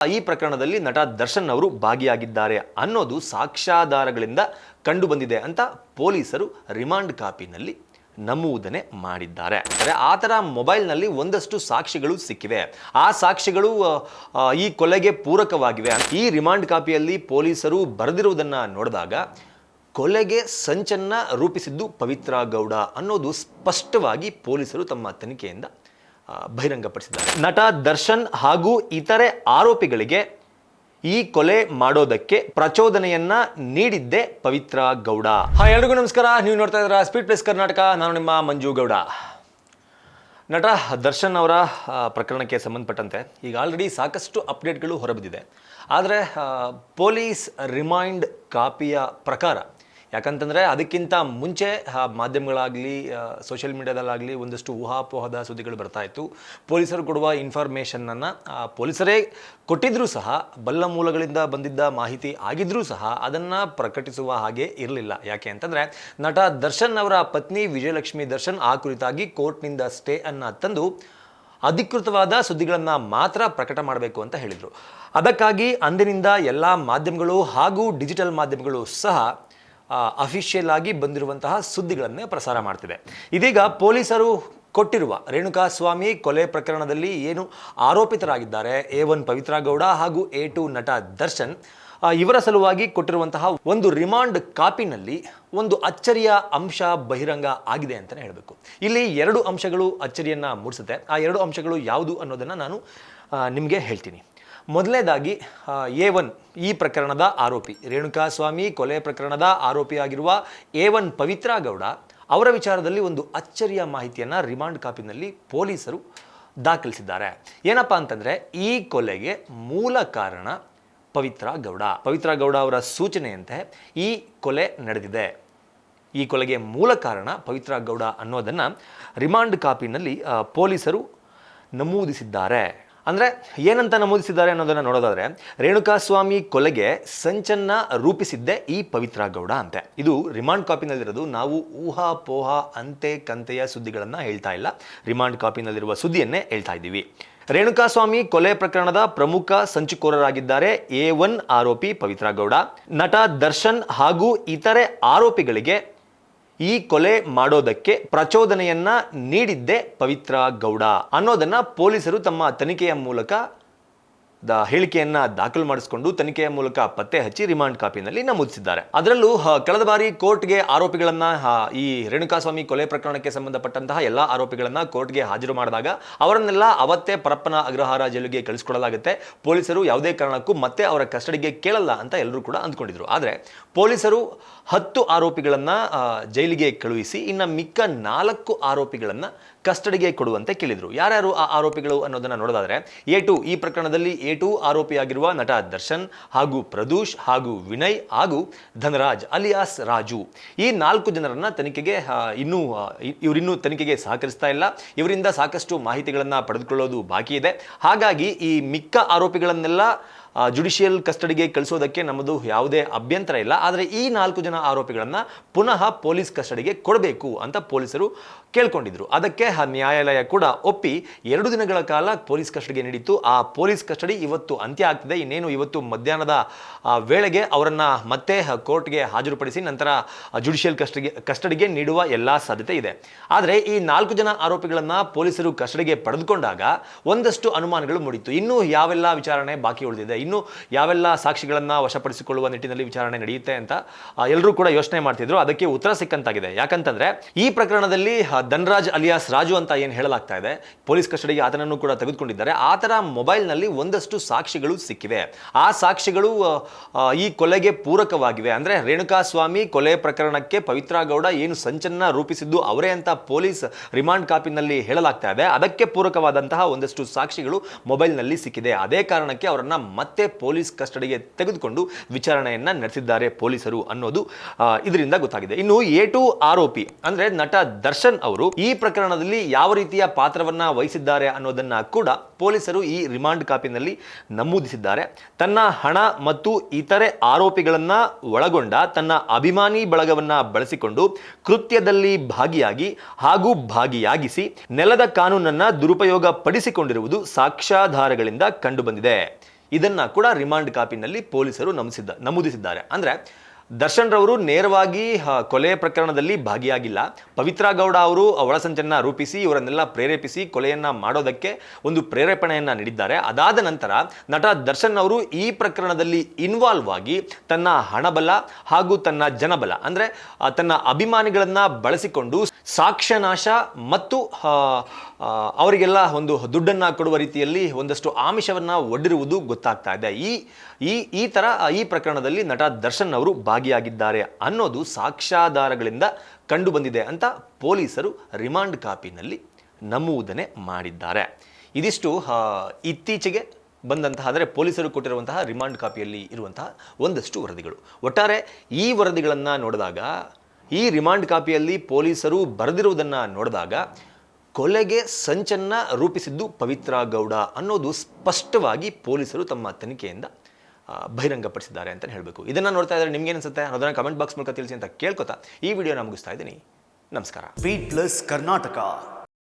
ಈ ಪ್ರಕರಣದಲ್ಲಿ ನಟ ದರ್ಶನ್ ಅವರು ಭಾಗಿಯಾಗಿದ್ದಾರೆ ಅನ್ನೋದು ಸಾಕ್ಷ್ಯಾಧಾರಗಳಿಂದ ಕಂಡು ಬಂದಿದೆ ಅಂತ ಪೊಲೀಸರು ರಿಮಾಂಡ್ ಕಾಪಿನಲ್ಲಿ ನಮೂದನೆ ಮಾಡಿದ್ದಾರೆ. ಆತರ ಮೊಬೈಲ್ನಲ್ಲಿ ಒಂದಷ್ಟು ಸಾಕ್ಷಿಗಳು ಸಿಕ್ಕಿವೆ. ಆ ಸಾಕ್ಷಿಗಳು ಈ ಕೊಲೆಗೆ ಪೂರಕವಾಗಿವೆ. ಈ ರಿಮಾಂಡ್ ಕಾಪಿಯಲ್ಲಿ ಪೊಲೀಸರು ಬರೆದಿರುವುದನ್ನ ನೋಡಿದಾಗ ಕೊಲೆಗೆ ಸಂಚನ್ನ ರೂಪಿಸಿದ್ದು ಪವಿತ್ರ ಗೌಡ ಅನ್ನೋದು ಸ್ಪಷ್ಟವಾಗಿ ಪೊಲೀಸರು ತಮ್ಮ ತನಿಖೆಯಿಂದ ಬಹಿರಂಗಪಡಿಸಿದ್ದಾರೆ. ನಟ ದರ್ಶನ್ ಹಾಗೂ ಇತರೆ ಆರೋಪಿಗಳಿಗೆ ಈ ಕೊಲೆ ಮಾಡೋದಕ್ಕೆ ಪ್ರಚೋದನೆಯನ್ನ ನೀಡಿದ್ದೇ ಪವಿತ್ರ ಗೌಡ. ಎಲ್ರಿಗೂ ನಮಸ್ಕಾರ. ನೀವು ನೋಡ್ತಾ ಇದ್ದೀರಾ ಸ್ಪೀಡ್ ಪ್ಲೇಸ್ ಕರ್ನಾಟಕ. ನಾನು ನಿಮ್ಮ ಮಂಜು ಗೌಡ. ನಟ ದರ್ಶನ್ ಅವರ ಪ್ರಕರಣಕ್ಕೆ ಸಂಬಂಧಪಟ್ಟಂತೆ ಈಗ ಆಲ್ರೆಡಿ ಸಾಕಷ್ಟು ಅಪ್ಡೇಟ್ಗಳು ಹೊರಬಿದ್ದಿದೆ. ಆದರೆ ಪೊಲೀಸ್ ರಿಮೈಂಡ್ ಕಾಪಿಯ ಪ್ರಕಾರ, ಯಾಕಂತಂದರೆ ಅದಕ್ಕಿಂತ ಮುಂಚೆ ಮಾಧ್ಯಮಗಳಾಗಲಿ ಸೋಷಿಯಲ್ ಮೀಡಿಯಾದಲ್ಲಾಗಲಿ ಒಂದಷ್ಟು ಊಹಾಪೋಹದ ಸುದ್ದಿಗಳು ಬರ್ತಾ ಇತ್ತು. ಪೊಲೀಸರು ಕೊಡುವ ಇನ್ಫಾರ್ಮೇಷನನ್ನು ಪೊಲೀಸರೇ ಕೊಟ್ಟಿದ್ದರೂ ಸಹ, ಬಲ್ಲ ಮೂಲಗಳಿಂದ ಬಂದಿದ್ದ ಮಾಹಿತಿ ಆಗಿದ್ದರೂ ಸಹ ಅದನ್ನು ಪ್ರಕಟಿಸುವ ಹಾಗೆ ಇರಲಿಲ್ಲ. ಯಾಕೆ ಅಂತಂದರೆ ನಟ ದರ್ಶನ್ ಅವರ ಪತ್ನಿ ವಿಜಯಲಕ್ಷ್ಮಿ ದರ್ಶನ್ ಆ ಕುರಿತಾಗಿ ಕೋರ್ಟ್ನಿಂದ ಸ್ಟೇ ಅನ್ನು ತಂದು ಅಧಿಕೃತವಾದ ಸುದ್ದಿಗಳನ್ನು ಮಾತ್ರ ಪ್ರಕಟ ಮಾಡಬೇಕು ಅಂತ ಹೇಳಿದರು. ಅದಕ್ಕಾಗಿ ಅಂದಿನಿಂದ ಎಲ್ಲ ಮಾಧ್ಯಮಗಳು ಹಾಗೂ ಡಿಜಿಟಲ್ ಮಾಧ್ಯಮಗಳು ಸಹ ಅಫಿಷಿಯಲ್ ಆಗಿ ಬಂದಿರುವಂತಹ ಸುದ್ದಿಗಳನ್ನೇ ಪ್ರಸಾರ ಮಾಡ್ತಿದೆ. ಇದೀಗ ಪೊಲೀಸರು ಕೊಟ್ಟಿರುವ ರೇಣುಕಾಸ್ವಾಮಿ ಕೊಲೆ ಪ್ರಕರಣದಲ್ಲಿ ಏನು ಆರೋಪಿತರಾಗಿದ್ದಾರೆ A1 ಪವಿತ್ರ ಗೌಡ ಹಾಗೂ A2 ನಟ ದರ್ಶನ್, ಇವರ ಸಲುವಾಗಿ ಕೊಟ್ಟಿರುವಂತಹ ಒಂದು ರಿಮಾಂಡ್ ಕಾಪಿನಲ್ಲಿ ಒಂದು ಅಚ್ಚರಿಯ ಅಂಶ ಬಹಿರಂಗ ಆಗಿದೆ ಅಂತಲೇ ಹೇಳಬೇಕು. ಇಲ್ಲಿ ಎರಡು ಅಂಶಗಳು ಅಚ್ಚರಿಯನ್ನು ಮೂಡಿಸುತ್ತೆ. ಆ ಎರಡು ಅಂಶಗಳು ಯಾವುದು ಅನ್ನೋದನ್ನು ನಾನು ನಿಮಗೆ ಹೇಳ್ತೀನಿ. ಮೊದಲನೇದಾಗಿ A1 ಈ ಪ್ರಕರಣದ ಆರೋಪಿ, ರೇಣುಕಾಸ್ವಾಮಿ ಕೊಲೆ ಪ್ರಕರಣದ ಆರೋಪಿಯಾಗಿರುವ A1 ಪವಿತ್ರ ಗೌಡ ಅವರ ವಿಚಾರದಲ್ಲಿ ಒಂದು ಅಚ್ಚರಿಯ ಮಾಹಿತಿಯನ್ನು ರಿಮಾಂಡ್ ಕಾಪಿನಲ್ಲಿ ಪೊಲೀಸರು ದಾಖಲಿಸಿದ್ದಾರೆ. ಏನಪ್ಪ ಅಂತಂದರೆ ಈ ಕೊಲೆಗೆ ಮೂಲ ಕಾರಣ ಪವಿತ್ರ ಗೌಡ ಅವರ ಸೂಚನೆಯಂತೆ ಈ ಕೊಲೆ ನಡೆದಿದೆ. ಈ ಕೊಲೆಗೆ ಮೂಲ ಕಾರಣ ಪವಿತ್ರ ಗೌಡ ಅನ್ನೋದನ್ನು ರಿಮಾಂಡ್ ಕಾಪಿನಲ್ಲಿ ಪೊಲೀಸರು ನಮೂದಿಸಿದ್ದಾರೆ. ಅಂದರೆ ಏನಂತ ನಮೂದಿಸಿದ್ದಾರೆ ಅನ್ನೋದನ್ನು ನೋಡೋದಾದರೆ, ರೇಣುಕಾಸ್ವಾಮಿ ಕೊಲೆಗೆ ಸಂಚನ್ನ ರೂಪಿಸಿದ್ದೇ ಈ ಪವಿತ್ರ ಗೌಡ ಅಂತೆ. ಇದು ರಿಮಾಂಡ್ ಕಾಪಿನಲ್ಲಿರೋದು. ನಾವು ಊಹಾಪೋಹ ಅಂತೆ ಕಂತೆಯ ಸುದ್ದಿಗಳನ್ನು ಹೇಳ್ತಾ ಇಲ್ಲ, ರಿಮಾಂಡ್ ಕಾಪಿನಲ್ಲಿರುವ ಸುದ್ದಿಯನ್ನೇ ಹೇಳ್ತಾ ಇದ್ದೀವಿ. ರೇಣುಕಾಸ್ವಾಮಿ ಕೊಲೆ ಪ್ರಕರಣದ ಪ್ರಮುಖ ಸಂಚುಕೋರರಾಗಿದ್ದಾರೆ A1 ಆರೋಪಿ ಪವಿತ್ರ ಗೌಡ. ನಟ ದರ್ಶನ್ ಹಾಗೂ ಇತರೆ ಆರೋಪಿಗಳಿಗೆ ಈ ಕೊಲೆ ಮಾಡೋದಕ್ಕೆ ಪ್ರಚೋದನೆಯನ್ನ ನೀಡಿದ್ದೇ ಪವಿತ್ರ ಗೌಡ ಅನ್ನೋದನ್ನ ಪೊಲೀಸರು ತಮ್ಮ ತನಿಖೆಯ ಮೂಲಕ ಹೇಳಿಕೆಯನ್ನ ದಾಖಲು ಮಾಡಿಸಿಕೊಂಡು ತನಿಖೆಯ ಮೂಲಕ ಪತ್ತೆ ಹಚ್ಚಿ ರಿಮಾಂಡ್ ಕಾಪಿನಲ್ಲಿ ನಮೂದಿಸಿದ್ದಾರೆ. ಅದರಲ್ಲೂ ಕಳೆದ ಬಾರಿ ಕೋರ್ಟ್ಗೆ ಆರೋಪಿಗಳನ್ನ, ಈ ರೇಣುಕಾಸ್ವಾಮಿ ಕೊಲೆ ಪ್ರಕರಣಕ್ಕೆ ಸಂಬಂಧಪಟ್ಟಂತಹ ಎಲ್ಲ ಆರೋಪಿಗಳನ್ನ ಕೋರ್ಟ್ಗೆ ಹಾಜರು ಮಾಡಿದಾಗ ಅವರನ್ನೆಲ್ಲ ಅವತ್ತೇ ಪರಪ್ಪನ ಅಗ್ರಹಾರ ಜೈಲಿಗೆ ಕಳಿಸ್ಕೊಡಲಾಗುತ್ತೆ. ಪೊಲೀಸರು ಯಾವುದೇ ಕಾರಣಕ್ಕೂ ಮತ್ತೆ ಅವರ ಕಸ್ಟಡಿಗೆ ಕೇಳಲ್ಲ ಅಂತ ಎಲ್ಲರೂ ಕೂಡ ಅಂದ್ಕೊಂಡಿದ್ರು. ಆದರೆ ಪೊಲೀಸರು 10 ಆರೋಪಿಗಳನ್ನ ಜೈಲಿಗೆ ಕಳುಹಿಸಿ ಇನ್ನು ಮಿಕ್ಕ 4 ಆರೋಪಿಗಳನ್ನ ಕಸ್ಟಡಿಗೆ ಕೊಡುವಂತೆ ಕೇಳಿದರು. ಯಾರ್ಯಾರು ಆ ಆರೋಪಿಗಳು ಅನ್ನೋದನ್ನು ನೋಡೋದಾದರೆ, A2 ಈ ಪ್ರಕರಣದಲ್ಲಿ A2 ಆರೋಪಿಯಾಗಿರುವ ನಟ ದರ್ಶನ್ ಹಾಗೂ ಪ್ರದೂಷ್ ಹಾಗೂ ವಿನಯ್ ಹಾಗೂ ಧನರಾಜ್ ಅಲಿಯಾಸ್ ರಾಜು, ಈ 4 ಜನರನ್ನ ತನಿಖೆಗೆ ಇವರಿನ್ನೂ ತನಿಖೆಗೆ ಸಹಕರಿಸ್ತಾ ಇಲ್ಲ. ಇವರಿಂದ ಸಾಕಷ್ಟು ಮಾಹಿತಿಗಳನ್ನು ಪಡೆದುಕೊಳ್ಳೋದು ಬಾಕಿ ಇದೆ. ಹಾಗಾಗಿ ಈ ಮಿಕ್ಕ ಆರೋಪಿಗಳನ್ನೆಲ್ಲ ಜುಡಿಷಿಯಲ್ ಕಸ್ಟಡಿಗೆ ಕಳಿಸೋದಕ್ಕೆ ನಮ್ಮದು ಯಾವುದೇ ಅಭ್ಯಂತರ ಇಲ್ಲ. ಆದರೆ ಈ 4 ಜನ ಆರೋಪಿಗಳನ್ನು ಪುನಃ ಪೊಲೀಸ್ ಕಸ್ಟಡಿಗೆ ಕೊಡಬೇಕು ಅಂತ ಪೊಲೀಸರು ಕೇಳ್ಕೊಂಡಿದ್ರು. ಅದಕ್ಕೆ ನ್ಯಾಯಾಲಯ ಕೂಡ ಒಪ್ಪಿ 2 ದಿನಗಳ ಕಾಲ ಪೊಲೀಸ್ ಕಸ್ಟಡಿಗೆ ನೀಡಿತ್ತು. ಆ ಪೊಲೀಸ್ ಕಸ್ಟಡಿ ಇವತ್ತು ಅಂತ್ಯ ಆಗ್ತಿದೆ. ಇನ್ನೇನು ಇವತ್ತು ಮಧ್ಯಾಹ್ನದ ವೇಳೆಗೆ ಅವರನ್ನು ಮತ್ತೆ ಕೋರ್ಟ್ಗೆ ಹಾಜರುಪಡಿಸಿ ನಂತರ ಜುಡಿಷಿಯಲ್ ಕಸ್ಟಡಿಗೆ ನೀಡುವ ಎಲ್ಲ ಸಾಧ್ಯತೆ ಇದೆ. ಆದರೆ ಈ 4 ಜನ ಆರೋಪಿಗಳನ್ನು ಪೊಲೀಸರು ಕಸ್ಟಡಿಗೆ ಪಡೆದುಕೊಂಡಾಗ ಒಂದಷ್ಟು ಅನುಮಾನಗಳು ಮೂಡಿತ್ತು. ಇನ್ನೂ ಯಾವೆಲ್ಲ ವಿಚಾರಣೆ ಬಾಕಿ ಉಳಿದಿದೆ, ಇನ್ನು ಯಾವೆಲ್ಲ ಸಾಕ್ಷಿಗಳನ್ನು ವಶಪಡಿಸಿಕೊಳ್ಳುವ ನಿಟ್ಟಿನಲ್ಲಿ ವಿಚಾರಣೆ ನಡೆಯುತ್ತೆ ಅಂತ ಎಲ್ಲರೂ ಕೂಡ ಯೋಚನೆ ಮಾಡ್ತಿದ್ರು. ಅದಕ್ಕೆ ಉತ್ತರ ಸಿಕ್ಕಂತಾಗಿದೆ. ಯಾಕಂತಂದ್ರೆ ಈ ಪ್ರಕರಣದಲ್ಲಿ ಧನರಾಜ್ ಅಲಿಯಾಸ್ ರಾಜು ಅಂತ ಏನು ಹೇಳಲಾಗ್ತಾ ಇದೆ, ಪೊಲೀಸ್ ಕಸ್ಟಡಿಗೆ ಆತನನ್ನು ಕೂಡ ತೆಗೆದುಕೊಂಡಿದ್ದಾರೆ. ಆತರ ಮೊಬೈಲ್ನಲ್ಲಿ ಒಂದಷ್ಟು ಸಾಕ್ಷಿಗಳು ಸಿಕ್ಕಿವೆ. ಆ ಸಾಕ್ಷಿಗಳು ಈ ಕೊಲೆಗೆ ಪೂರಕವಾಗಿವೆ. ಅಂದ್ರೆ ರೇಣುಕಾಸ್ವಾಮಿ ಕೊಲೆ ಪ್ರಕರಣಕ್ಕೆ ಪವಿತ್ರ ಗೌಡ ಏನು ಸಂಚನ್ನ ರೂಪಿಸಿದ್ದು ಅವರೇ ಅಂತ ಪೊಲೀಸ್ ರಿಮಾಂಡ್ ಕಾಪಿನಲ್ಲಿ ಹೇಳಲಾಗ್ತಾ ಇದೆ. ಅದಕ್ಕೆ ಪೂರಕವಾದಂತಹ ಒಂದಷ್ಟು ಸಾಕ್ಷಿಗಳು ಮೊಬೈಲ್ನಲ್ಲಿ ಸಿಕ್ಕಿದೆ. ಅದೇ ಕಾರಣಕ್ಕೆ ಅವರನ್ನ ಮತ್ತೆ ಪೊಲೀಸ್ ಕಸ್ಟಡಿಗೆ ತೆಗೆದುಕೊಂಡು ವಿಚಾರಣೆಯನ್ನ ನಡೆಸಿದ್ದಾರೆ ಪೊಲೀಸರು ಅನ್ನೋದು ಇದರಿಂದ ಗೊತ್ತಾಗಿದೆ. ಇನ್ನು A2 ಆರೋಪಿ ಅಂದ್ರೆ ನಟ ದರ್ಶನ್ ಅವರು ಈ ಪ್ರಕರಣದಲ್ಲಿ ಯಾವ ರೀತಿಯ ಪಾತ್ರವನ್ನ ವಹಿಸಿದ್ದಾರೆ ಅನ್ನೋದನ್ನ ಕೂಡ ಪೊಲೀಸರು ಈ ರಿಮಾಂಡ್ ಕಾಪಿನಲ್ಲಿ ನಮೂದಿಸಿದ್ದಾರೆ. ತನ್ನ ಹಣ ಮತ್ತು ಇತರೆ ಆರೋಪಿಗಳನ್ನ ಒಳಗೊಂಡ ತನ್ನ ಅಭಿಮಾನಿ ಬಳಗವನ್ನ ಬಳಸಿಕೊಂಡು ಕೃತ್ಯದಲ್ಲಿ ಭಾಗಿಯಾಗಿಸಿ ನೆಲದ ಕಾನೂನನ್ನ ದುರುಪಯೋಗ ಪಡಿಸಿಕೊಂಡಿರುವುದು ಸಾಕ್ಷ್ಯಾಧಾರಗಳಿಂದ ಕಂಡುಬಂದಿದೆ. ಇದನ್ನ ಕೂಡ ರಿಮಾಂಡ್ ಕಾಪಿನಲ್ಲಿ ಪೊಲೀಸರು ನಮೂದಿಸಿದ್ದಾರೆ. ಅಂದ್ರೆ ದರ್ಶನ್ ರವರು ನೇರವಾಗಿ ಕೊಲೆ ಪ್ರಕರಣದಲ್ಲಿ ಭಾಗಿಯಾಗಿಲ್ಲ. ಪವಿತ್ರ ಗೌಡ ಅವರು ಒಳಸಂಚನ್ನ ರೂಪಿಸಿ ಇವರನ್ನೆಲ್ಲ ಪ್ರೇರೇಪಿಸಿ ಕೊಲೆಯನ್ನ ಮಾಡೋದಕ್ಕೆ ಒಂದು ಪ್ರೇರೇಪಣೆಯನ್ನ ನೀಡಿದ್ದಾರೆ. ಅದಾದ ನಂತರ ನಟ ದರ್ಶನ್ ಅವರು ಈ ಪ್ರಕರಣದಲ್ಲಿ ಇನ್ವಾಲ್ವ್ ಆಗಿ ತನ್ನ ಹಣಬಲ ಹಾಗೂ ತನ್ನ ಜನಬಲ ಅಂದ್ರೆ ತನ್ನ ಅಭಿಮಾನಿಗಳನ್ನ ಬಳಸಿಕೊಂಡು ಸಾಕ್ಷ್ಯನಾಶ ಮತ್ತು ಅವರಿಗೆಲ್ಲ ಒಂದು ದುಡ್ಡನ್ನ ಕೊಡುವ ರೀತಿಯಲ್ಲಿ ಒಂದಷ್ಟು ಆಮಿಷವನ್ನ ಒಡ್ಡಿರುವುದು ಗೊತ್ತಾಗ್ತಾ ಇದೆ. ಈ ಪ್ರಕರಣದಲ್ಲಿ ನಟ ದರ್ಶನ್ ಅವರು ಭಾಗಿಯಾಗಿದ್ದಾರೆ ಅನ್ನೋದು ಸಾಕ್ಷ್ಯಾಧಾರಗಳಿಂದ ಕಂಡು ಬಂದಿದೆ ಅಂತ ಪೊಲೀಸರು ರಿಮಾಂಡ್ ಕಾಪಿನಲ್ಲಿ ನಮೂದನೆ ಮಾಡಿದ್ದಾರೆ. ಇದಿಷ್ಟು ಇತ್ತೀಚೆಗೆ ಬಂದಂತಹ ಅಂದರೆ ಪೊಲೀಸರು ಕೊಟ್ಟಿರುವಂತಹ ರಿಮಾಂಡ್ ಕಾಪಿಯಲ್ಲಿ ಇರುವಂತಹ ಒಂದಷ್ಟು ವರದಿಗಳು. ಒಟ್ಟಾರೆ ಈ ವರದಿಗಳನ್ನು ನೋಡಿದಾಗ, ಈ ರಿಮಾಂಡ್ ಕಾಪಿಯಲ್ಲಿ ಪೊಲೀಸರು ಬರೆದಿರುವುದನ್ನು ನೋಡಿದಾಗ ಕೊಲೆಗೆ ಸಂಚನ್ನ ರೂಪಿಸಿದ್ದು ಪವಿತ್ರ ಗೌಡ ಅನ್ನೋದು ಸ್ಪಷ್ಟವಾಗಿ ಪೊಲೀಸರು ತಮ್ಮ ತನಿಖೆಯಿಂದ ಬಹಿರಂಗಪಡಿಸಿದ್ದಾರೆ ಅಂತ ಹೇಳಬೇಕು. ಇದನ್ನು ನೋಡ್ತಾ ಇದ್ದಾರೆ, ನಿಮ್ಗೆ ಅನಿಸುತ್ತೆ ಅದನ್ನು ಕಮೆಂಟ್ ಬಾಕ್ಸ್ ಮೂಲಕ ತಿಳಿಸಿ ಅಂತ ಕೇಳ್ಕೊತಾ ಈ ವಿಡಿಯೋನ ಮುಗಿಸ್ತಾ ಇದ್ದೀನಿ. ನಮಸ್ಕಾರ. Beat plus Karnataka.